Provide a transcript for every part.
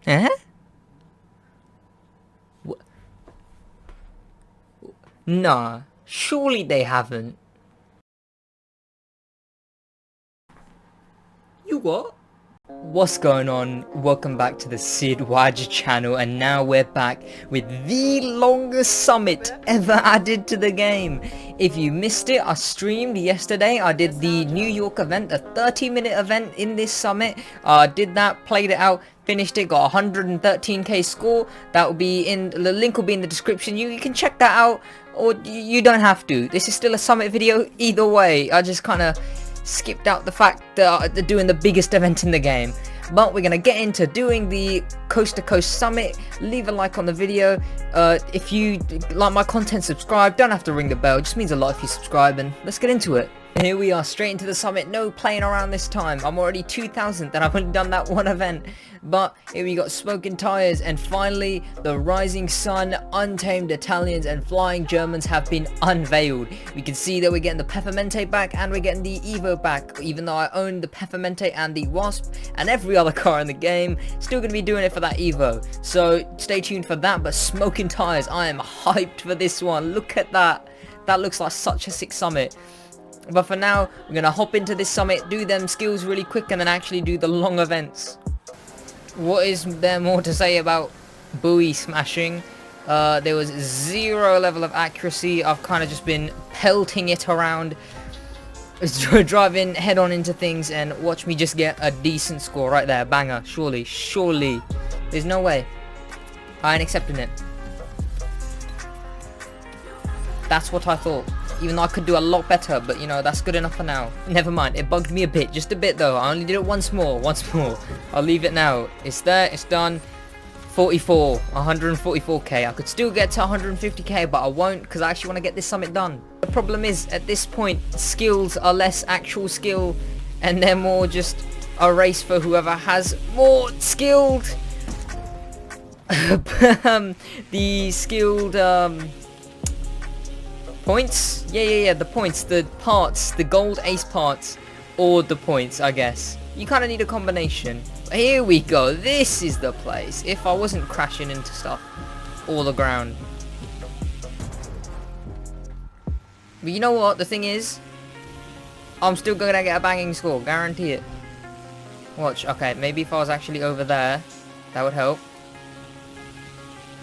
Eh? Nah, surely they haven't. You what? What's going on? Welcome back to the Sid Waj channel, and now we're back with the longest summit ever added to the game. If you missed it, I streamed yesterday. I did the New York event, a 30-minute event in this summit. Did that, played it out, finished it, got 113k score. That will be in the link will be in the description. You can check that out, or you don't have to. This is still a summit video either way. I just kind of skipped out the fact that they're doing the biggest event in the game. But we're gonna get into doing the Coast to Coast Summit. Leave a like on the video. If you like my content, subscribe. Don't have to ring the bell, it just means a lot if you subscribe, and let's get into it. Here we are, straight into the summit. No playing around this time. I'm already 2,000th and I've only done that one event. But here we got Smoking Tires, and finally the Rising Sun, Untamed Italians and Flying Germans have been unveiled. We can see that we're getting the Peppermente back and we're getting the Evo back, even though I own the Peppermente and the Wasp and every other car in the game. Still going to be doing it for that Evo, so stay tuned for that. But Smoking Tires, I am hyped for this one. Look at that. That looks like such a sick summit. But for now, we're going to hop into this summit, do them skills really quick, and then actually do the long events. What is there more to say about buoy smashing? There was 0 level of accuracy. I've kind of just been pelting it around, driving head on into things, and watch me just get a decent score right there. Banger. Surely. There's no way. I ain't accepting it. That's what I thought. Even though I could do a lot better, but you know, that's good enough for now. Never mind, it bugged me a bit, just a bit though. I only did it once more. I'll leave it now. It's there, it's done. 144k. I could still get to 150k, but I won't, because I actually want to get this summit done. The problem is, at this point, skills are less actual skill, and they're more just a race for whoever has more skilled. The skilled, points? Yeah, the points, the parts, the gold ace parts, or the points, I guess. You kind of need a combination. Here we go, this is the place. If I wasn't crashing into stuff all the ground. But you know what, the thing is, I'm still gonna get a banging score, guarantee it. Watch, okay, maybe if I was actually over there, that would help.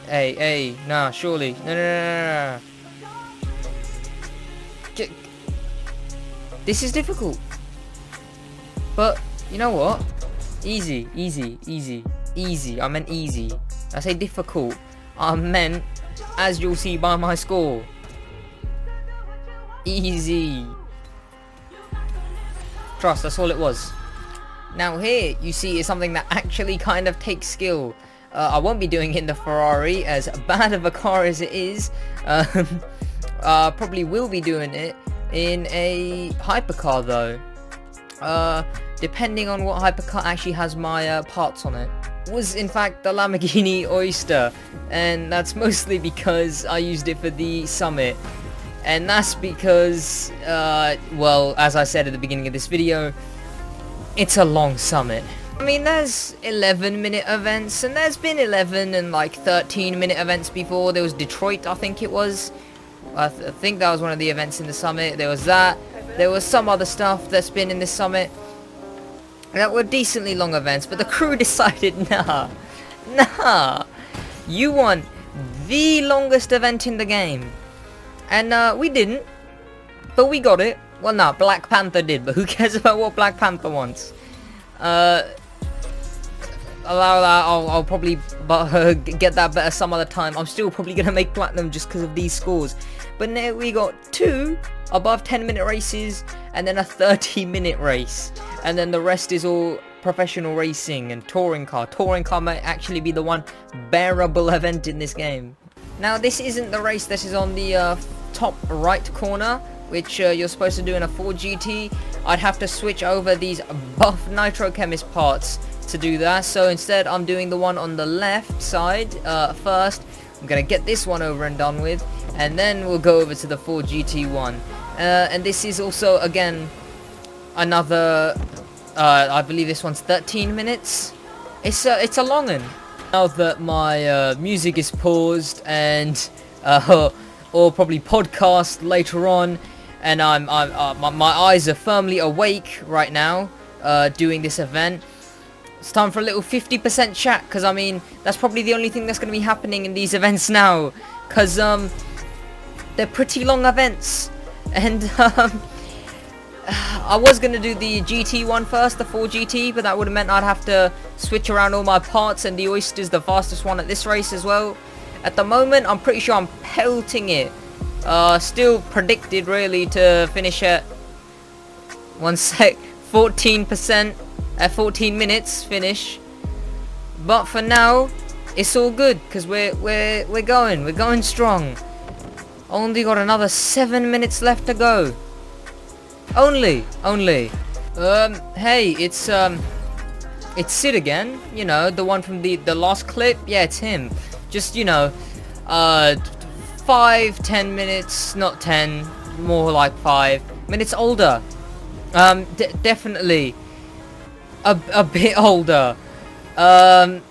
Hey, nah, surely. No. This is difficult, but you know what? Easy. I meant easy. I say difficult, I meant, as you'll see by my score, easy. Trust, that's all it was. Now here you see is something that actually kind of takes skill. I won't be doing it in the Ferrari, as bad of a car as it is. Probably will be doing it in a hypercar though, depending on what hypercar actually has my parts on it. Was in fact the Lamborghini Oyster, and that's mostly because I used it for the summit, and that's because well, as I said at the beginning of this video, it's a long summit. I mean, there's 11-minute events, and there's been 11 and like 13-minute events before. There was Detroit, I think it was. I think that was one of the events in the summit. There was that. There was some other stuff that's been in this summit that were decently long events, but the crew decided, nah, you want the longest event in the game. And we didn't, but we got it. Well, no, Black Panther did, but who cares about what Black Panther wants? Allow that, I'll probably get that better some other time. I'm still probably going to make platinum just because of these scores. But now we got 2 above 10-minute races, and then a 30-minute race. And then the rest is all professional racing and touring car. Touring car might actually be the one bearable event in this game. Now this isn't the race that is on the top right corner, which you're supposed to do in a Ford GT. I'd have to switch over these buff Nitrochemist parts to do that, so instead I'm doing the one on the left side first. I'm gonna get this one over and done with, and then we'll go over to the Ford GT1. And this is also, again, another I believe this one's 13 minutes. It's a long one. Now that my music is paused and or probably podcast later on, and my eyes are firmly awake right now doing this event. It's time for a little 50% chat, because I mean that's probably the only thing that's going to be happening in these events now, because they're pretty long events, and I was going to do the GT one first, the 4GT, but that would have meant I'd have to switch around all my parts, and the Oyster's the fastest one at this race as well. At the moment, I'm pretty sure I'm pelting it. Still predicted really to finish at 14% at 14 minutes finish. But for now, it's all good because we're going strong. Only got another 7 minutes left to go. Only. Hey, it's Sid again. You know, the one from the last clip. Yeah, it's him. Just, you know, 5-10 minutes, not 10, more like 5 minutes older. Definitely a bit older. I'm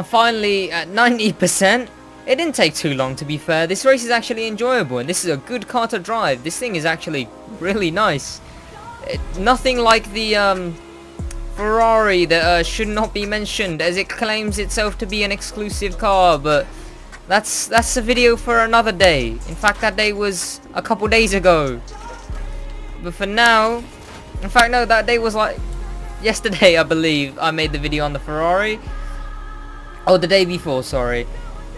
finally at 90%. It didn't take too long, to be fair. This race is actually enjoyable, and this is a good car to drive. This thing is actually really nice. Nothing like the Ferrari that should not be mentioned, as it claims itself to be an exclusive car, but that's a video for another day. In fact, that day was a couple days ago. But for now, in fact no, that day was like yesterday, I believe. I made the video on the Ferrari. Oh, the day before, sorry.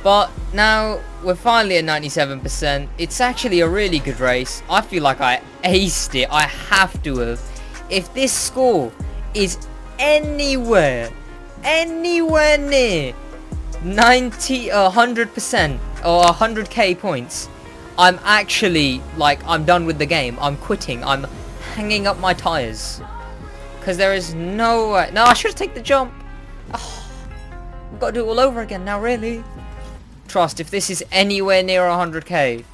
But now we're finally at 97%. It's actually a really good race. I feel like I aced it. I have to have. If this score is anywhere near 100% or 100k points, I'm actually like, I'm done with the game. I'm quitting. I'm hanging up my tires, because there is no way. No, I should have taken the jump. Oh, I've got to do it all over again now, really. Trust, if this is anywhere near 100k.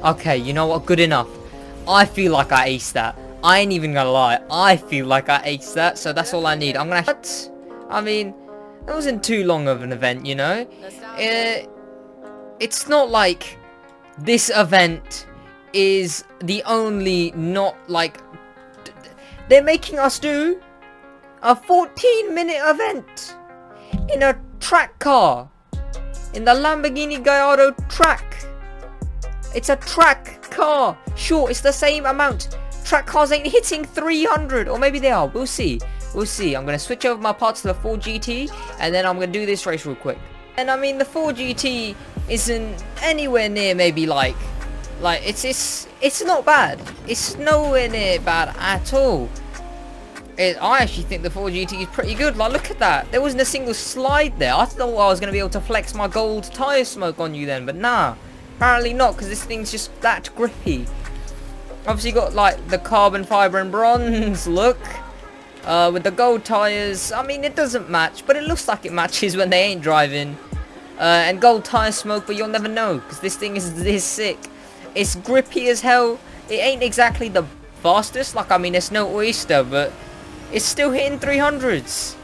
Okay, you know what? Good enough. I feel like I aced that. I ain't even gonna lie. I feel like I aced that, so that's all I need. I'm gonna... I mean, it wasn't too long of an event, you know? It's not like this event is the only not like... They're making us do a 14-minute event in a track car. In the Lamborghini Gallardo track. It's a track car. Sure, it's the same amount. Track cars ain't hitting 300. Or maybe they are. We'll see. We'll see. I'm going to switch over my parts to the 4GT. And then I'm going to do this race real quick. And I mean, the 4GT isn't anywhere near maybe like it's not bad. It's nowhere near bad at all. I actually think the 4GT is pretty good. Like, look at that. There wasn't a single slide there. I thought I was going to be able to flex my gold tyre smoke on you then, but nah. Apparently not, because this thing's just that grippy. Obviously got like the carbon fibre and bronze look. With the gold tyres. I mean, it doesn't match, but it looks like it matches when they ain't driving. And gold tyre smoke, but you'll never know, because this thing is this sick. It's grippy as hell. It ain't exactly the fastest. Like, I mean, it's no Oyster, but... it's still hitting 300s.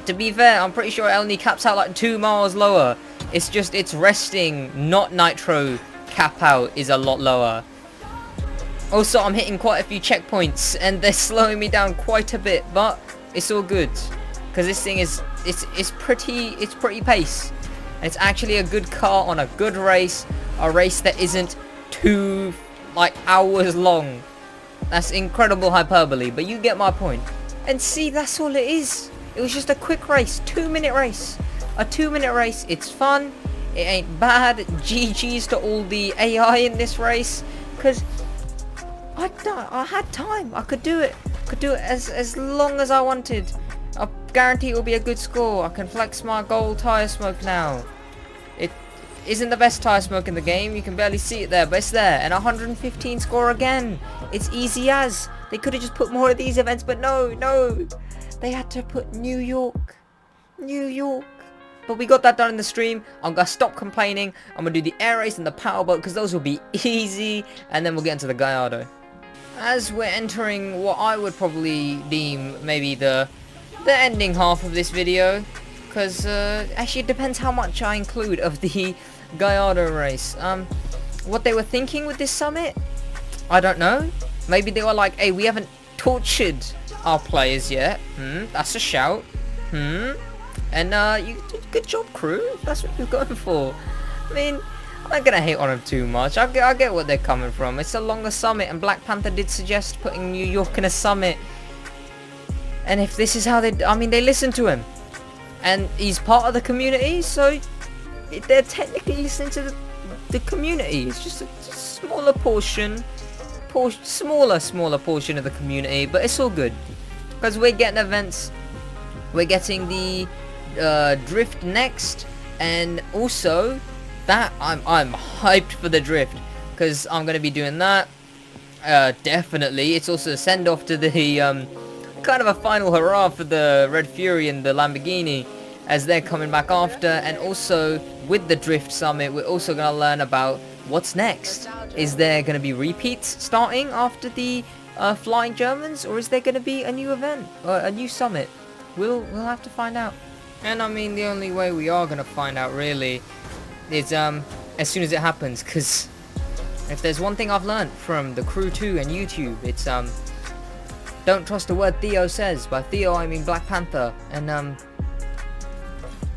To be fair, I'm pretty sure it only caps out like 2 miles lower. It's just its resting, not nitro, cap out is a lot lower. Also, I'm hitting quite a few checkpoints and they're slowing me down quite a bit, but it's all good, because this thing is it's pretty pace. And it's actually a good car on a good race, a race that isn't 2 like hours long. That's incredible hyperbole, but you get my point. And see, that's all it is. It was just a quick race, 2-minute race. A 2-minute race, it's fun, it ain't bad. GG's to all the AI in this race, because I had time. I could do it. As long as I wanted. I guarantee it will be a good score. I can flex my gold tyre smoke now. It isn't the best tyre smoke in the game. You can barely see it there, but it's there. And 115 score again. It's easy as. They could have just put more of these events, but no. They had to put New York. But we got that done in the stream. I'm going to stop complaining. I'm going to do the air race and the powerboat, because those will be easy. And then we'll get into the Gallardo. As we're entering what I would probably deem maybe the ending half of this video, Because, actually it depends how much I include of the Gallardo race. What they were thinking with this summit, I don't know. Maybe they were like, hey, we haven't tortured our players yet. That's a shout. And, you did good job, crew. If that's what you're going for. I mean, I'm not gonna hate on them too much. I get what they're coming from. It's a longer summit, and Black Panther did suggest putting New York in a summit. And if this is how I mean, they listen to him. And he's part of the community, so they're technically listening to the community. It's just a smaller portion, smaller portion of the community, but it's all good. Because we're getting events. We're getting the drift next, and also that I'm hyped for the drift, because I'm going to be doing that. Definitely. It's also a send-off to the kind of a final hurrah for the Red Fury and the Lamborghini as they're coming back after. And also with the Drift Summit, we're also going to learn about what's next. Is there going to be repeats starting after the Flying Germans, or is there going to be a new event, a new summit? We'll have to find out. And I mean, the only way we are going to find out really is as soon as it happens, because if there's one thing I've learned from the Crew 2 and YouTube, it's don't trust a word Theo says. By Theo I mean Black Panther. And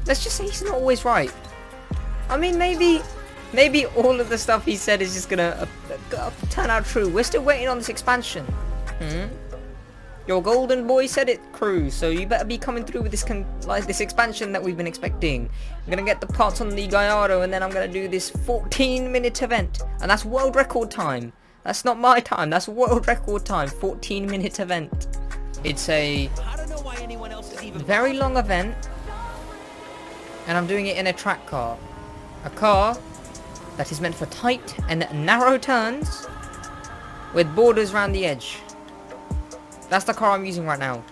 let's just say he's not always right. I mean, maybe all of the stuff he said is just gonna turn out true. We're still waiting on this expansion. Your golden boy said it, Crew, so you better be coming through with this expansion that we've been expecting. I'm gonna get the parts on the Gallardo, and then I'm gonna do this 14-minute event, and that's world record time. That's not my time, that's world record time, 14-minute event. It's a very long event, and I'm doing it in a track car. A car that is meant for tight and narrow turns with borders around the edge. That's the car I'm using right now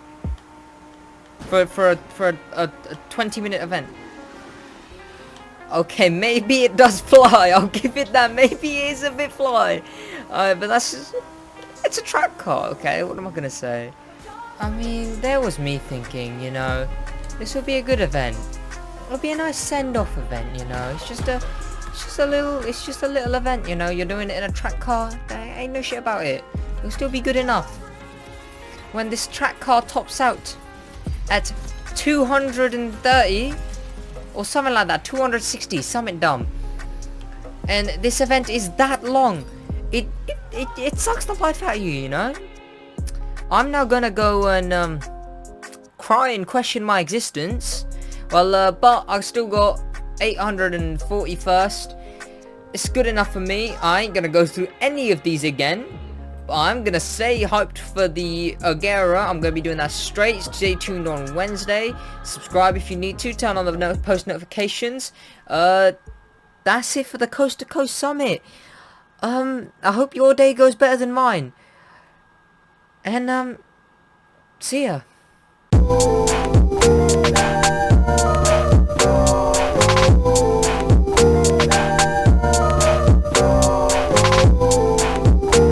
for a 20-minute event. Okay, maybe it does fly. I'll give it that. Maybe it is a bit fly. But that's just, it's a track car. Okay, what am I gonna say? I mean, there was me thinking, you know, this will be a good event. It'll be a nice send-off event, you know. It's just a little event, you know. You're doing it in a track car. There ain't no shit about it. It'll still be good enough. When this track car tops out at 230 or something like that, 260, something dumb, and this event is that long, it sucks the life out of you, you know. I'm now gonna go and cry and question my existence. Well, but I've still got 841st. It's good enough for me. I ain't gonna go through any of these again. I'm gonna stay hyped for the Agera. I'm gonna be doing that straight. Stay tuned on Wednesday. Subscribe if you need to. Turn on the post notifications. That's it for the Coast to Coast Summit. I hope your day goes better than mine. And see ya.